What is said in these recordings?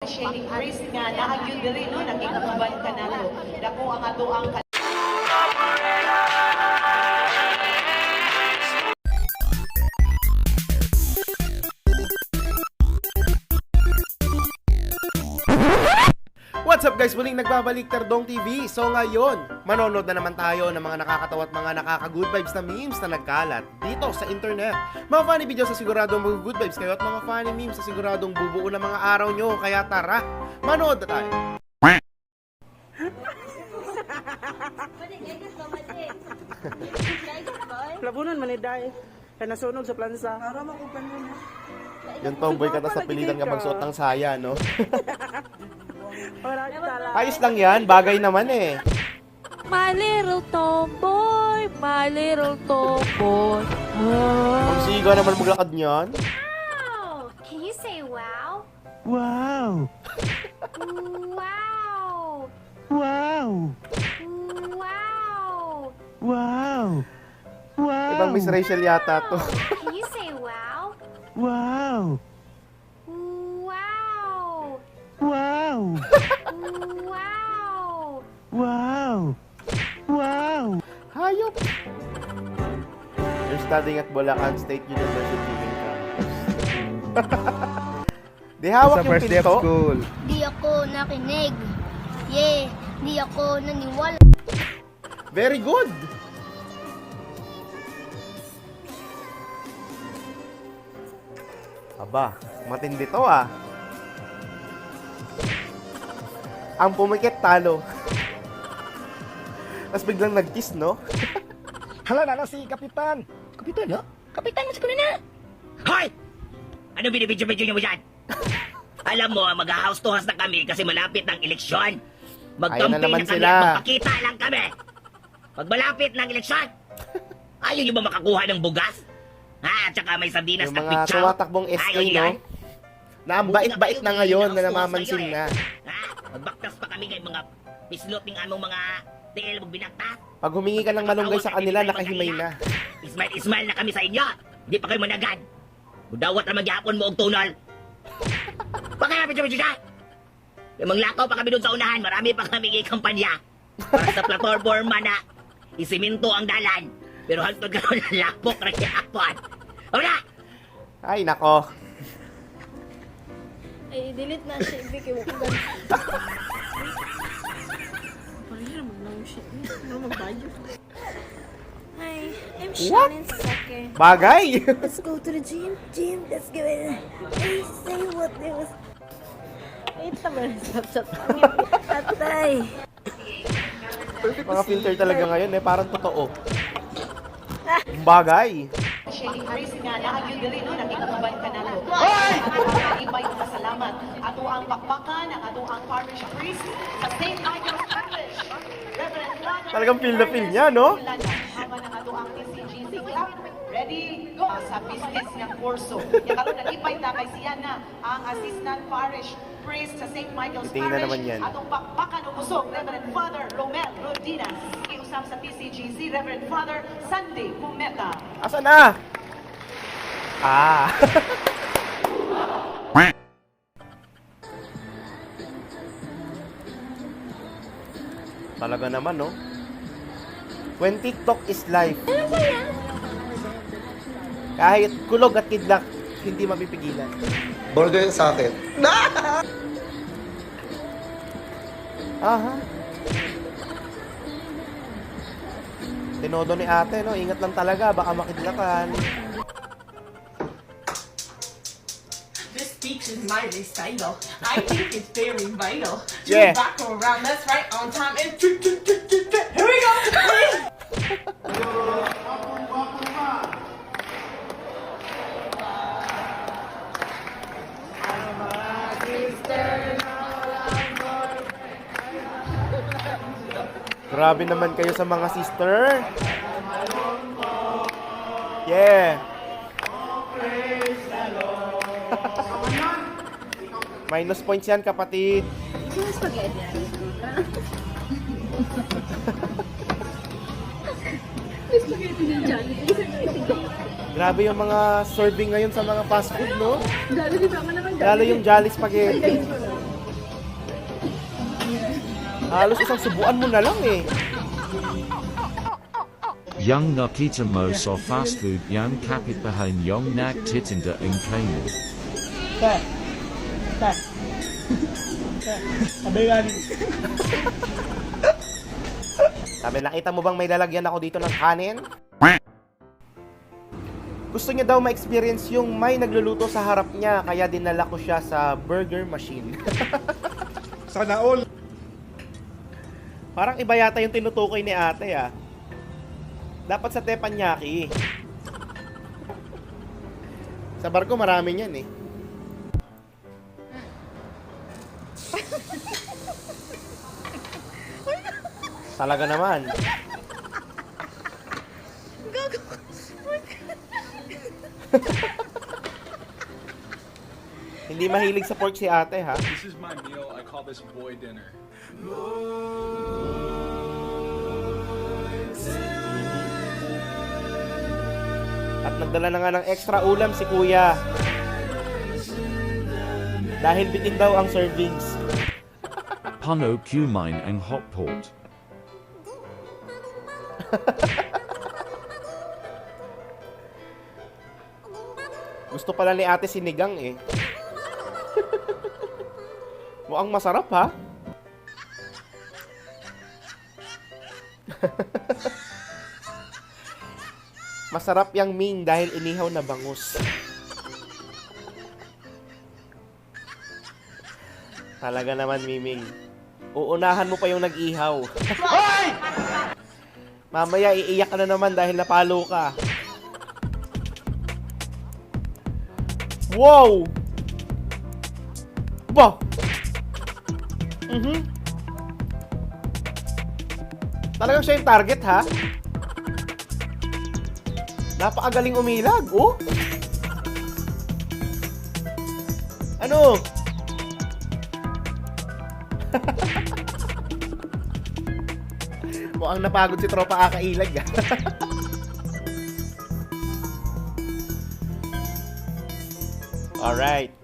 Shelly Grace nga naagyon diri no nakikatuban kanato. Dako ang ato ang What's up guys? Muling nagbabalik Terdong TV. So ngayon, manonood na naman tayo ng mga nakakatawa at mga nakaka-good vibes na memes na nagkalat dito sa internet. Mga funny videos sa siguradong mag-good vibes kayo at mga funny memes sa siguradong bubuo ng mga araw nyo. Kaya tara, manood na tayo. Labunan maniday. Kaya nasunog sa plansa. Yung tomboy ka sa pilitan ka magsuot ng saya, no? Ayos lang yan, bagay naman eh. My little tomboy, my little tomboy. Ang siga naman maglakad niyan. Wow! Can you say wow? Wow! Wow! Wow! Wow! Wow! Wow! Ibang Miss Rachel yata to. Can you say wow? Wow! Wow! Wow! Wow! Wow! Wow! Hayop! You're studying at Bulacan State University main campus. Di hawak yung pinto. Di ako nakinig. Di ako naniwala. Very good! Aba, matindi to ah. Ang pumikit talo. Tapos biglang nag-kiss, no? Hala na si Kapitan. Kapitan, no? Kapitan, mas ko na. Hoy! Ano binibidyo-bidyo niyo mo dyan? Alam mo, mag-house to house na kami kasi malapit ng eleksyon. Ayun na Mag-campaign naman na kami sila. at magpakita lang kami. Pag malapit ng eleksyon, ayaw niyo ba makakuha ng bugas? Ha? At saka may sardinas Yung at mga pitsaw. tumatakbong SK, Ayaw niyo no? yan? Na ang bait-bait na ngayon na namamansin na. Ha? Magbaktas pa kami ng mga pisloting among mga TL mong binaktas. Pag humingi ka ng malunggay sa kanila, nakahimay na. Ismail na kami sa inyo. Hindi pa kayo managad. Mudawat na magyapon mo og tunol. Pakayapit siya. Yung manglakaw pa kami doon sa unahan, marami pa kami kampanya. Para sa platforma na isiminto ang dalan. Pero hantod ka ng lapok na kiyapon. Wala! Ay, nako. Ay, delete na siya. Ibig mo ko Hi, I'm Shannon Sucker. Bagay! Let's go to the gym. Let's go in. Hey, say what there was. Ito ba? Atay. Mga filter talaga ngayon eh, parang totoo. Bagay! Shelly Grace nga naagyon diri no nakikatuban kanato. Ibay nga salamat. Ato ang bakbakan, ato ang parish priest sa St. Michael's Parish. Reverend Father Talagang feel na feel niya, no? Habang ang ato ang TCGC Club. Ready, go! Sa business ng kurso. Karon nag-ipay ta kay siya na ang assistant parish priest sa St. Michael's Titingnan na Parish. naman yan. Atong bakbakan o busog, Reverend Father Romel Rodinas. Iusap sa TCGC, Reverend Father Sunday Pumeta. Asa na? Ah! Talaga naman, no? When TikTok is life. Kahit kulog at kidlak, hindi mapipigilan. Burger sa akin. Aha. Tinodo ni ate, no? Ingat lang talaga, baka makidlakan. This speech is my recital. I think it's very vital. Yeah. To rock around, that's right, on time. And here we go. Grabe naman kayo sa mga sister. Yeah. Minus points yan, kapatid. Grabe yung mga serving ngayon sa mga fast food, no? Lalo yung Jolly Spaghetti. Halos isang subuan mo na lang eh. Young Nakita Mo so fast food yang kapitbahay yung nagtitinda ng kanin. Sabi, nakita mo bang may lalagyan ako dito ng kanin? Gusto niya daw ma-experience yung may nagluluto sa harap niya, kaya dinala ko siya sa burger machine. Sana all. Parang iba yata yung tinutukoy ni ate ah. Dapat sa teppanyaki. Sa barko marami niyan eh. Talaga naman. Hindi mahilig sa pork si ate ha. This is my meal. I call this boy dinner. At nagdala na nga ng extra ulam si kuya. Dahil bitin daw ang servings. Puno kumain ang hotpot. Gusto pala ni ate sinigang eh. Mukhang masarap ha. Masarap yang Ming dahil inihaw na bangus. Talaga naman, Miming. Uunahan mo pa yung nag-ihaw. Mamaya iiyak ka na naman dahil napalo ka. Wow! Ba! Talagang siya yung target, ha? Napakagaling umilag, oh! Ano? Mukhang napagod si tropa akailag, ha? Alright.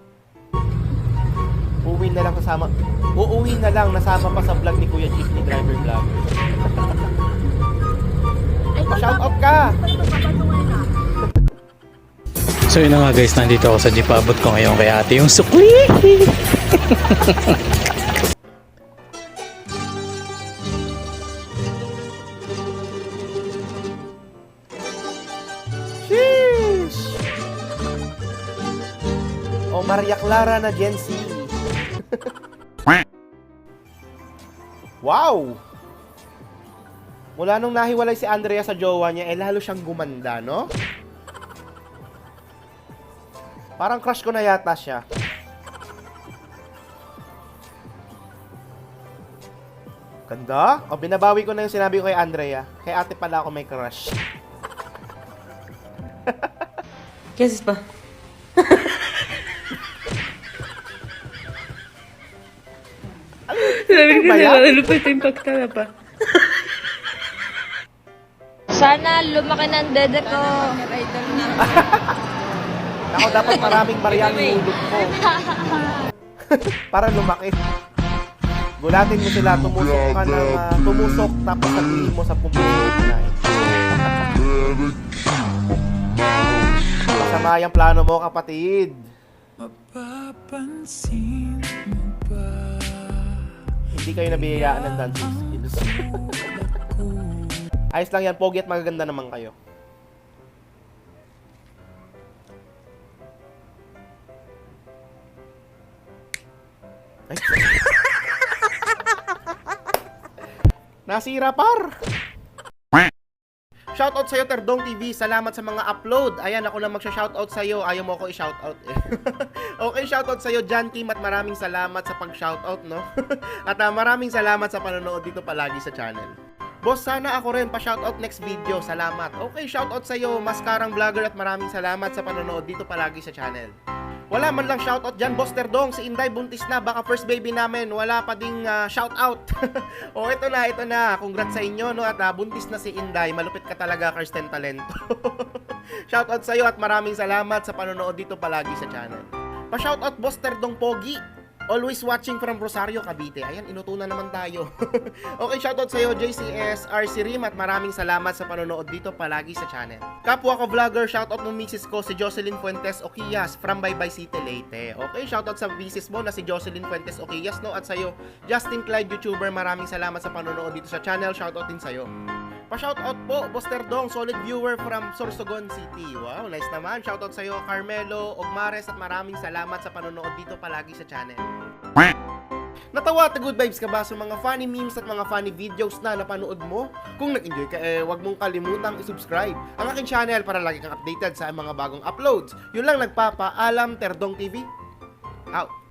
Uuwi na lang nasama pa sa vlog ni Kuya Jeepney Driver Vlog. Pa-shoutout ka! So yun na nga guys, nandito ako sa jeep. Abot ko ngayon kay ate yung sukli. Sheesh! O Maria Clara na Gen Z. Wow! Mula nung nahiwalay si Andrea sa jowa niya, lalo siyang gumanda, no? Parang crush ko na yata siya. Ganda? O, binabawi ko na yung sinabi ko kay Andrea. Kay ate pala ako may crush. Guess ba? Sabi ko na, lupit impacta na pa. Sana lumaki ng dede ko. ako dapat maraming bariyang hulog mo. Para lumaki. Gulatin mo sila, tumusok ka ng tumusok, tapos sabihin mo sa pumusok na eh. Masama yung plano mo, kapatid. Mapapansin mo ba? Hindi kayo nabiyayaan ng dancing skills. Ayos lang yan, pogi at magaganda naman kayo. Ay. Nasira par. Shoutout sa'yo, Terdong TV. Salamat sa mga upload. Ayan, ako lang magsha-shoutout sa'yo. Ayaw mo ako i-shoutout eh. Okay, shoutout sa'yo, John Kim. At maraming salamat sa pag-shoutout, no? At maraming salamat sa panonood dito palagi sa channel. Boss, sana ako rin pa-shoutout next video. Salamat. Okay, shoutout sa'yo, Maskarang Vlogger. At maraming salamat sa panonood dito palagi sa channel. Wala man lang shoutout dyan, Boss Terdong. Si Inday buntis na, baka first baby namin. Wala pa ding shoutout. O, ito na. Congrats sa inyo, no? At buntis na si Inday. Malupit ka talaga, Kirsten Talento. Shoutout sa'yo at maraming salamat sa panonood dito palagi sa channel. Pa-shoutout, Boss Terdong Pogi. Always watching from Rosario, Cavite. Ayan, inutunan naman tayo. Okay, shoutout sa'yo, JCS, RC Rim, at maraming salamat sa panonood dito palagi sa channel. Kapwa ko vlogger, shoutout mo misis ko, si Jocelyn Fuentes Oquillas from Baybay City, Leyte. Okay, shoutout sa misis mo na si Jocelyn Fuentes Oquillas, no? At sa'yo, Justin Clyde, YouTuber, maraming salamat sa panonood dito sa channel. Shoutout din sa'yo. Pa-shoutout po, Buster Dong, solid viewer from Sorsogon City. Wow, nice naman. Shoutout sa'yo, Carmelo, Ogmares, at maraming salamat sa panonood dito palagi sa channel. Natawa at good vibes ka ba sa mga funny memes at mga funny videos na napanood mo? Kung nag-enjoy ka, wag mong kalimutang i-subscribe ang aking channel para lagi kang updated sa mga bagong uploads. Yun lang, nagpapaalam, Terdong TV. Out.